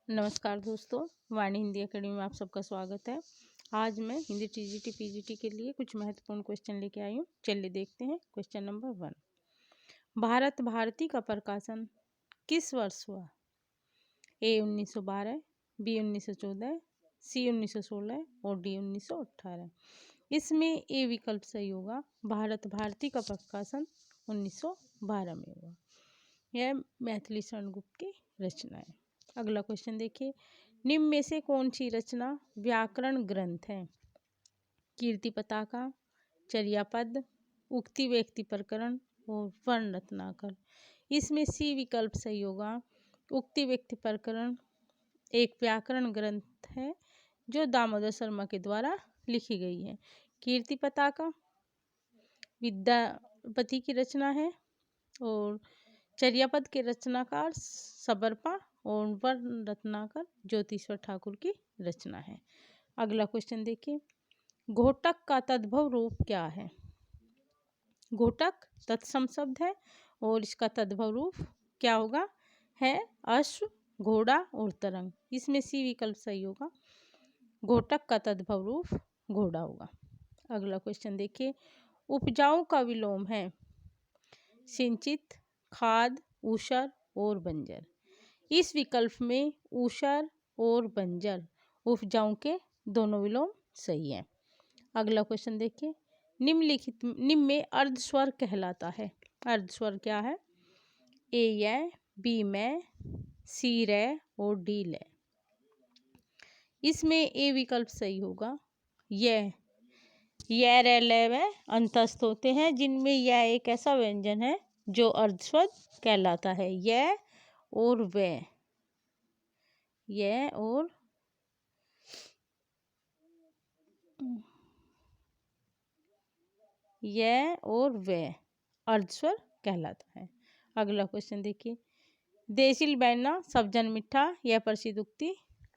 नमस्कार दोस्तों, वाणी हिंदी अकेडमी में आप सबका स्वागत है। आज मैं हिंदी टीजीटी पीजीटी के लिए कुछ महत्वपूर्ण क्वेश्चन लेके आई हूँ। चलिए देखते हैं। क्वेश्चन नंबर 1, भारत भारती का प्रकाशन किस वर्ष हुआ? ए 1912, बी 1914, सी 1916 और डी 1918। इसमें ए विकल्प सही होगा। भारत भारती का प्रकाशन 1912 में हुआ। यह मैथिली शरण गुप्त की रचना है। अगला क्वेश्चन देखिए, निम्न में से कौन सी रचना व्याकरण ग्रंथ है? कीर्ति पताका, चर्यापद, उक्ति व्यक्ति प्रकरण और वर्ण रत्नाकर। इसमें सी विकल्प सही होगा। उक्ति व्यक्ति प्रकरण एक व्याकरण ग्रंथ है जो दामोदर शर्मा के द्वारा लिखी गई है। कीर्ति पताका विद्यापति की रचना है और चर्यापद के रचनाकार सबरपा और वर्ण रत्नाकर ज्योतिश्वर ठाकुर की रचना है। अगला क्वेश्चन देखिए, घोटक का तद्भव रूप क्या है? घोटक तत्सम शब्द है और इसका तद्भव रूप क्या होगा? है अश्व, घोड़ा और तरंग। इसमें सी विकल्प सही होगा। घोटक का तद्भव रूप घोड़ा होगा। अगला क्वेश्चन देखिए, उपजाऊ का विलोम है सिंचित, खाद, ऊसर और बंजर। इस विकल्प में ऊसर और बंजर उपजाऊ के दोनों विलोम सही हैं। अगला क्वेश्चन देखिए, निम्न में अर्धस्वर कहलाता है। अर्धस्वर क्या है? ए य, बी मैं, सी रे और डी ले। इसमें ए विकल्प सही होगा। य रे ले में अंतस्थ होते हैं, जिनमें यह एक ऐसा व्यंजन है जो अर्धस्वर कहलाता है। य और वे, ये और वे अर्धस्वर कहलाता है। अगला क्वेश्चन देखिए, देसिल बैना सब जन मिठा यह प्रसिद्ध उक्ति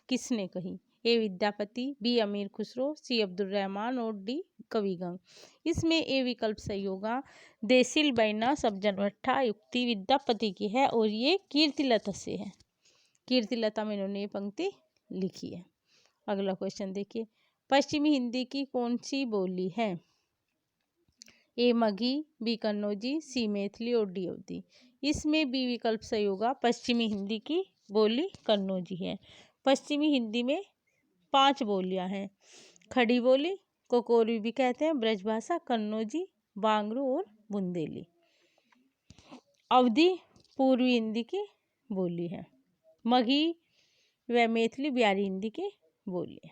किसने कही? ए विद्यापति, बी अमीर खुसरो, सी अब्दुल रहमान और डी कविगंग। इसमें ए विकल्प सही होगा। देसिल बैना सब जन मिठा उक्ति विद्यापति की है और ये कीर्तिलता से है। कीर्तिलता में इन्होंने ये पंक्ति लिखी है। अगला क्वेश्चन देखिए, पश्चिमी हिंदी की कौन सी बोली है? ए मगही, बी कन्नौजी, सी मैथिली और डी अवधी। इसमें बी विकल्प सही होगा। पश्चिमी हिंदी की बोली कन्नौजी है। पश्चिमी हिंदी में 5 बोलियां हैं। खड़ी बोली, कोकोरी भी कहते हैं, ब्रजभाषा, कन्नौजी, बांगरू और बुंदेली। अवधी पूर्वी हिंदी की बोली है। मगही व मैथिली बिहारी हिंदी की बोली है।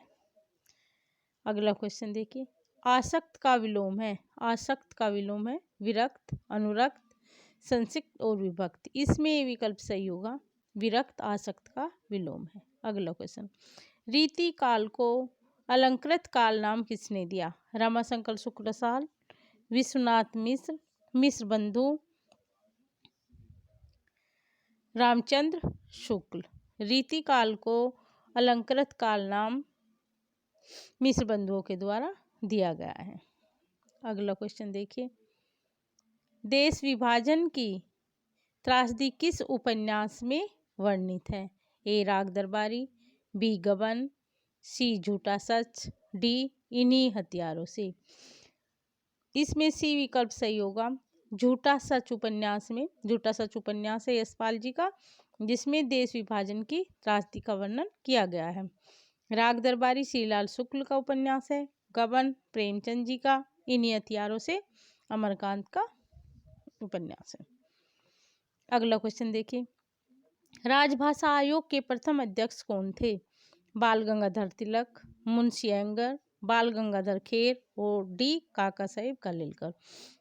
अगला क्वेश्चन देखिए, आसक्त का विलोम है। आसक्त का विलोम है विरक्त, अनुरक्त, संसिक्त और विभक्त। इसमें ये विकल्प सही होगा। विरक्त आसक्त का विलोम है। अगला क्वेश्चन, रीति काल को अलंकृत काल नाम किसने दिया? रमाशंकर शुक्लसाल, विश्वनाथ मिश्र, मिश्र बंधु, रामचंद्र शुक्ल। रीति काल को अलंकृत काल नाम मिश्र बंधुओं के द्वारा दिया गया है। अगला क्वेश्चन देखिए, देश विभाजन की त्रासदी किस उपन्यास में वर्णित है? ए राग दरबारी, बी गबन, सी झूठा सच, डी इन्हीं हथियारों से। इसमें सी विकल्प सही होगा। झूठा सच उपन्यास में, झूठा सच उपन्यास है यशपाल जी का, जिसमें देश विभाजन की त्रासदी का वर्णन किया गया है। राग दरबारी श्रीलाल शुक्ल का उपन्यास है। गबन प्रेमचंद जी का, इन्हीं हथियारों से अमरकांत का उपन्यास है। अगला क्वेश्चन देखिए, राजभाषा आयोग के प्रथम अध्यक्ष कौन थे? बाल गंगाधर तिलक, मुंशी अयंगर, बाल गंगाधर खेर और डी काका साहेब कालेलकर।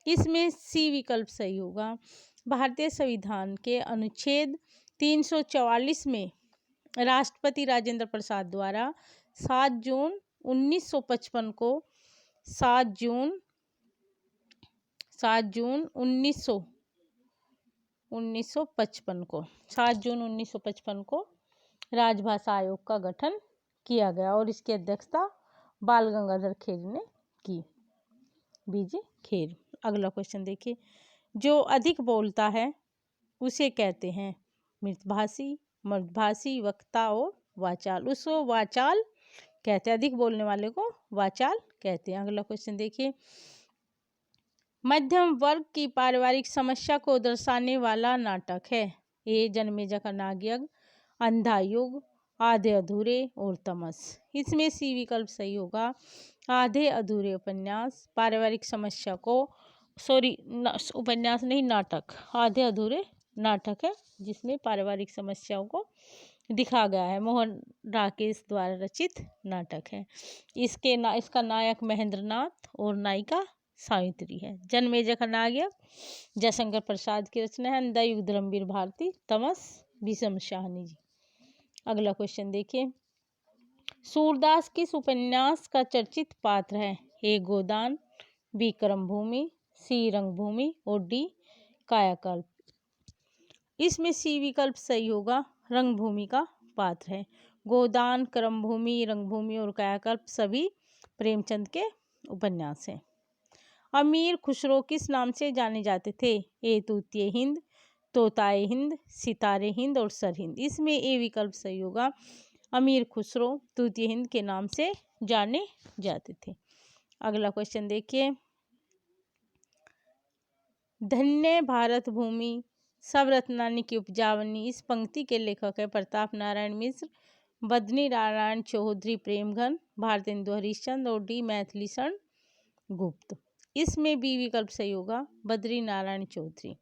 इसमें सी विकल्प सही होगा। भारतीय संविधान के अनुच्छेद 344 में राष्ट्रपति राजेंद्र प्रसाद द्वारा 7 जून 1955 को 7 जून 1955 को राजभाषा आयोग का गठन किया गया और इसकी अध्यक्षता बाल गंगाधर खेर ने की। बीजे खेर। अगला क्वेश्चन देखिए, जो अधिक बोलता है उसे कहते हैं मृतभाषी, मृदभाषी, वक्ता और वाचाल, उसको वाचाल कहते हैं, अधिक बोलने वाले को वाचाल कहते हैं। अगला क्वेश्चन देखिए, मध्यम वर्ग की पारिवारिक समस्या को दर्शाने वाला नाटक है। ए जन्मेजय का नागयज्ञ, अंधा युग, आधे अधूरे और तमस। इसमें सी विकल्प सही होगा। आधे अधूरे उपन्यास पारिवारिक समस्या को, सॉरी उपन्यास नहीं, नाटक, आधे अधूरे नाटक है जिसमें पारिवारिक समस्याओं को दिखा गया है। मोहन राकेश द्वारा रचित नाटक है। इसका नायक महेंद्र नाथ और नायिका सावित्री है। जन्मेजय का नागयज्ञ जयशंकर प्रसाद की रचना है। अंधा युग धर्मवीर भारती, तमस भीषम शाहनी जी। अगला क्वेश्चन देखिए, सूरदास किस उपन्यास का चर्चित पात्र है? ए गोदान, बी कर्मभूमि, सी रंगभूमि और डी कायाकल्प। इसमें सी विकल्प सही होगा, रंगभूमि का पात्र है। गोदान, कर्मभूमि, रंगभूमि और कायाकल्प सभी प्रेमचंद के उपन्यास हैं। अमीर खुसरो किस नाम से जाने जाते थे? ए तूतिए हिंद, तोताए हिंद, सितारे हिंद और सरहिंद। इसमें ए विकल्प सही होगा। अमीर खुसरो तूतिए हिंद के नाम से जाने जाते थे। अगला क्वेश्चन देखिए, धन्य भारत भूमि सब रत्नानी की उपजावनी, इस पंक्ति के लेखक है प्रताप नारायण मिश्र, बद्री नारायण चौधरी प्रेमघन, भारतेंदु हरिश्चंद्र और डी मैथिलीशरण गुप्त। इसमें बी विकल्प सही होगा, बद्री नारायण चौधरी।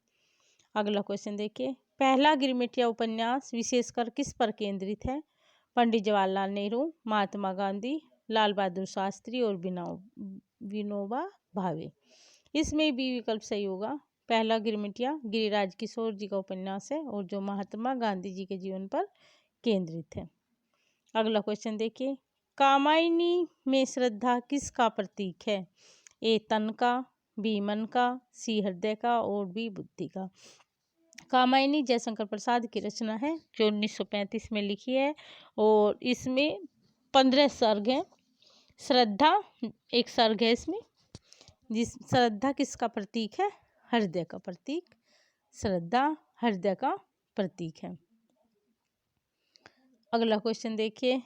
अगला क्वेश्चन देखिए, पहला गिरमिटिया उपन्यास विशेषकर किस पर केंद्रित है? पंडित जवाहरलाल नेहरू, महात्मा गांधी, लाल बहादुर शास्त्री और विनोबा भावे। इसमें बी विकल्प सही होगा। पहला गिरमिटिया गिरिराज किशोर जी का उपन्यास है और जो महात्मा गांधी जी के जीवन पर केंद्रित है। अगला क्वेश्चन देखिए, कामायनी में श्रद्धा किसका प्रतीक है? ए तन का, बी मन का, सी हृदय का और बी बुद्धि का। कामायनी जयशंकर प्रसाद की रचना है जो 1935 में लिखी है और इसमें 15 सर्ग हैं। श्रद्धा एक सर्ग है इसमें। जिस श्रद्धा किसका प्रतीक है? हृदय का प्रतीक। श्रद्धा हृदय का प्रतीक है। अगला क्वेश्चन देखिए,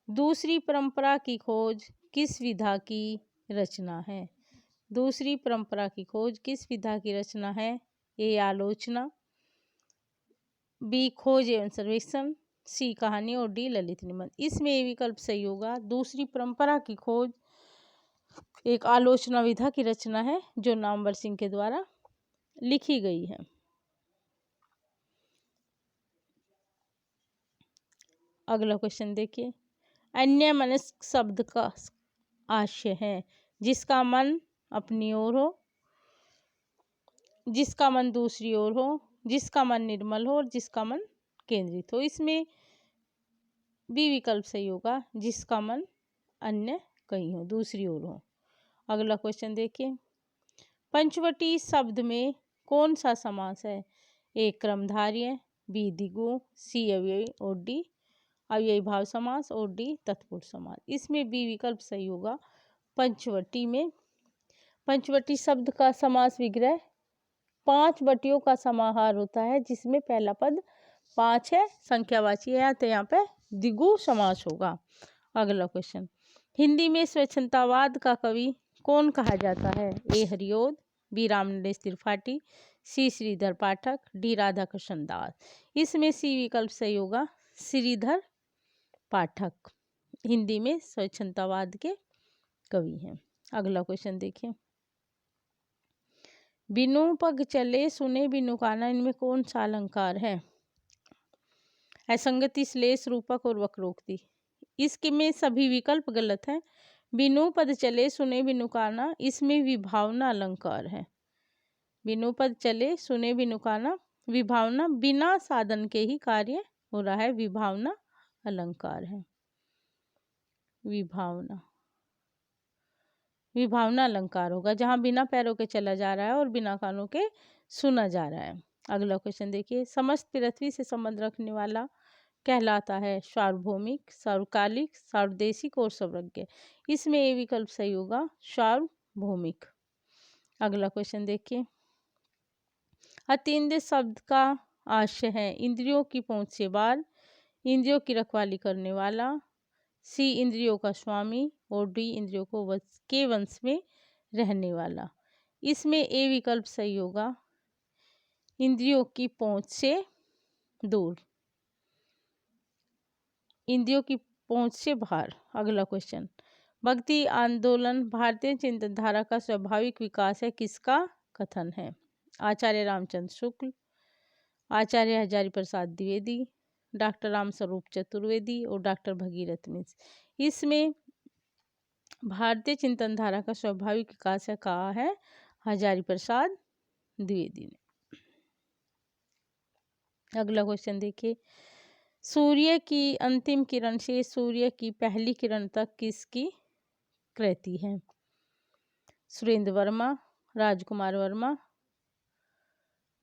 दूसरी परंपरा की खोज किस विधा की रचना है? दूसरी परंपरा की खोज किस विधा की रचना है? ए आलोचना, बी खोज एवं सर्वेक्षण, सी कहानी और डी ललित निबंध। इसमें ए विकल्प सही होगा। दूसरी परंपरा की खोज एक आलोचना विधा की रचना है जो नामवर सिंह के द्वारा लिखी गई है। अगला क्वेश्चन देखिए, अन्य मनस्क शब्द का आशय है जिसका मन अपनी ओर हो, जिसका मन दूसरी ओर हो, जिसका मन निर्मल हो और जिसका मन केंद्रित हो। इसमें बी विकल्प सही होगा, जिसका मन अन्य कहीं हो, दूसरी ओर हो। अगला क्वेश्चन देखिए, पंचवटी शब्द में कौन सा समास है? ए क्रमधारय, बी द्विगु, सी अव्ययी और डी अव्ययी भाव समास और डी तत्पुरुष समास। इसमें बी विकल्प सही होगा। पंचवटी में, पंचवटी शब्द का समास विग्रह 5 वटियों का समाहार होता है जिसमें पहला पद 5 है, संख्यावाची है, तो यहाँ पे द्विगु समास होगा। अगला क्वेश्चन, हिंदी में स्वच्छंदतावाद का कवि कौन कहा जाता है? ए हरिओद, बी रामनरेश त्रिपाठी, सी श्रीधर पाठक, डी राधा कृष्ण दास। इसमें सी विकल्प सही होगा, श्रीधर पाठक हिंदी में स्वच्छंदतावाद के कवि हैं। अगला क्वेश्चन देखिए, बिनु पग चले सुने बिनु काना, इनमें कौन सा अलंकार है? असंगति, श्लेष, रूपक और वक्रोक्ति। इसके में सभी विकल्प गलत हैं। बिनु पद चले सुने बिनु काना, इसमें विभावना अलंकार है। बिनु पद चले सुने बिनु काना, विभावना बिना साधन के ही कार्य हो रहा है, विभावना अलंकार है। विभावना अलंकार होगा जहां बिना पैरों के चला जा रहा है और बिना कानों के सुना जा रहा है। अगला क्वेश्चन देखिए, समस्त पृथ्वी से संबंध रखने वाला कहलाता है सार्वभौमिक, सार्वकालिक, सार्वदेशिक और सर्वज्ञ। इसमें ये विकल्प सही होगा, सार्वभौमिक। अगला क्वेश्चन देखिए, अतीन्द्रिय शब्द का आश्य है, इंद्रियों की पहुँच से बाहर, इंद्रियों की रखवाली करने वाला, सी इंद्रियों का स्वामी और डी इंद्रियों को के वंश में रहने वाला। इसमें ए विकल्प सही होगा, इंद्रियों की पहुँच से दूर, इंद्रियों की पहुँच से बाहर। अगला क्वेश्चन, भक्ति आंदोलन भारतीय चिंतनधारा का स्वाभाविक विकास है, किसका कथन है? आचार्य रामचंद्र शुक्ल, आचार्य हजारी प्रसाद द्विवेदी, डॉक्टर रामस्वरूप चतुर्वेदी और डॉक्टर भगीरथ मिश्र। इसमें भारतीय चिंतनधारा का स्वाभाविक विकास है कहा है हजारी प्रसाद द्विवेदी ने। अगला क्वेश्चन देखिए, सूर्य की अंतिम किरण से सूर्य की पहली किरण तक किसकी कृति है? सुरेंद्र वर्मा, राजकुमार वर्मा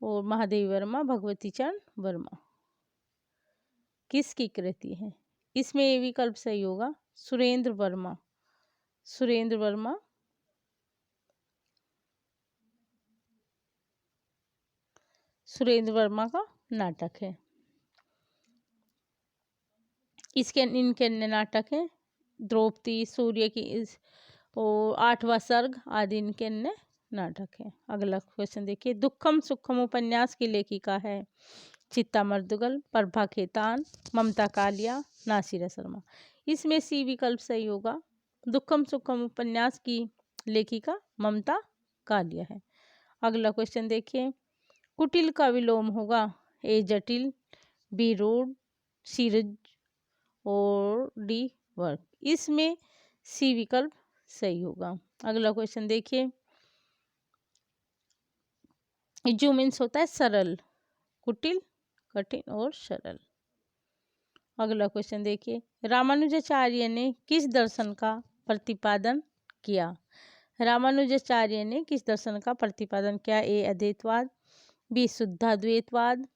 और महादेवी वर्मा, भगवती चरण वर्मा। किसकी कृति है? इसमें ये विकल्प सही होगा, सुरेंद्र वर्मा। सुरेंद्र वर्मा सुरेंद्र वर्मा का नाटक है। इनके अन्य नाटक हैं द्रौपदी, सूर्य की इस और 8वां सर्ग आदि इनके अन्य नाटक हैं। अगला क्वेश्चन देखिए, दुखम सुखम उपन्यास की लेखिका है? चित्ता मर्दुगल, प्रभा खेतान, ममता कालिया, नासिरा शर्मा। इसमें सी विकल्प सही होगा, दुखम सुखम उपन्यास की लेखिका ममता कालिया है। अगला क्वेश्चन देखिए, कुटिल का विलोम होगा? ए जटिल, बी रूढ़, सी ऋज और डी वर्ग। इसमें सी विकल्प सही होगा। अगला क्वेश्चन देखिए, जो मीन्स होता है सरल, कुटिल, कठिन और सरल। अगला क्वेश्चन देखिए, रामानुजाचार्य ने किस दर्शन का प्रतिपादन किया? रामानुजाचार्य ने किस दर्शन का प्रतिपादन किया? ए अद्वैतवाद, बी शुद्धाद्वैतवाद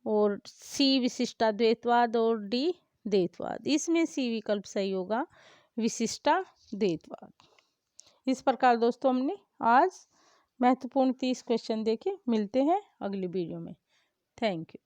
और सी विशिष्टाद्वैतवाद और डी द्वैतवाद। इसमें सी विकल्प सही होगा, विशिष्टाद्वैतवाद। इस प्रकार दोस्तों हमने आज महत्वपूर्ण 30 क्वेश्चन देखे। मिलते हैं अगली वीडियो में। Thank you.